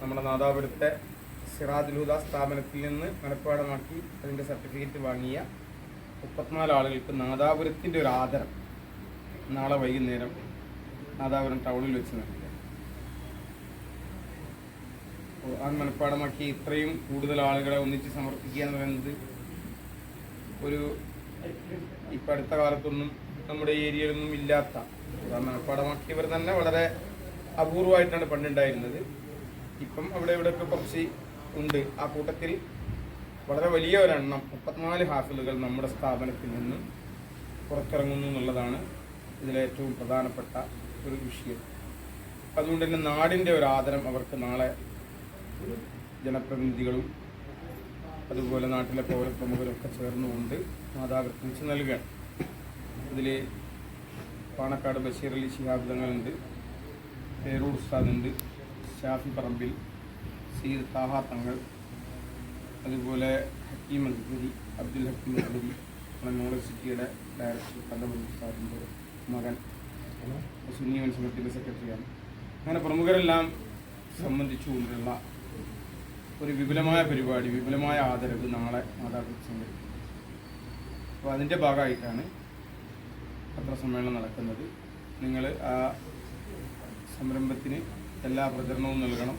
നമ്മുടെ നാദാപുരത്തെ സിറാജുൽ ഹുദ സ്ഥാപനത്തിൽ നിന്ന് മനഃപ്പാടമാക്കി അതിൻ്റെ സർട്ടിഫിക്കറ്റ് വാങ്ങിയ 34 ആളുകൾക്ക് നാദാപുരത്തിൻ്റെ ഒരു ആദരം നാളെ വൈകുന്നേരം നാദാപുരം ടൗണിൽ വെച്ച് നൽകുക. ഖുർആൻ മനഃപ്പാടമാക്കി ഇത്രയും കൂടുതൽ ആളുകളെ ഒന്നിച്ച് സമർപ്പിക്കുക എന്ന് പറയുന്നത് ഒരു ഇപ്പം അടുത്ത കാലത്തൊന്നും നമ്മുടെ ഏരിയയിലൊന്നും ഇല്ലാത്ത ഖുർആൻ മനഃപ്പാടമാക്കിയവർ തന്നെ വളരെ അപൂർവമായിട്ടാണ് പണ്ടുണ്ടായിരുന്നത്. ഇപ്പം അവിടെ ഇവിടെയൊക്കെ കുറച്ച് ഉണ്ട്. ആ കൂട്ടത്തിൽ വളരെ വലിയ ഒരെണ്ണം 34 ഹാഫിളുകൾ നമ്മുടെ സ്ഥാപനത്തിൽ നിന്ന് പുറത്തിറങ്ങുന്നു എന്നുള്ളതാണ് ഇതിലേറ്റവും പ്രധാനപ്പെട്ട ഒരു വിഷയം. അതുകൊണ്ട് തന്നെ നാടിൻ്റെ ഒരു ആദരം അവർക്ക് നാളെ ജനപ്രതിനിധികളും അതുപോലെ നാട്ടിലെ പൗരപ്രമുഖരും ഒക്കെ ചേർന്നുകൊണ്ട് മാതാപിതാക്കൾ വെച്ച് നൽകുകയാണ്. ഇതിൽ പാണക്കാട് ബഷീർ അലി ശിഹാബ് തങ്ങളുണ്ട്, പേരൂർ ഉസ്താദുണ്ട്, ഷാഫി പറമ്പിൽ, സീദ് താഹ തങ്ങൾ, അതുപോലെ ഹക്കീം അൽഹരി, അബ്ദുൽ ഹക്കീം അൽഹരി, നമ്മുടെ യൂണിവേഴ്സിറ്റിയുടെ ഡയറക്ടർ കല്ലമൽ ഉസ്താദിൻ്റെ മകൻ, സുന്നി മത്സരത്തിൻ്റെ സെക്രട്ടറിയാണ്. അങ്ങനെ പ്രമുഖരെല്ലാം സംബന്ധിച്ചുകൊണ്ടുള്ള ഒരു വിപുലമായ പരിപാടി, വിപുലമായ ആദരവ് നാളെ മാതാപിതാക്കൾ സംഘടിപ്പിക്കും. അപ്പോൾ അതിൻ്റെ ഭാഗമായിട്ടാണ് പത്രസമ്മേളനം നടക്കുന്നത്. നിങ്ങൾ ആ സംരംഭത്തിന് എല്ലാ പ്രചരണവും നൽകണം.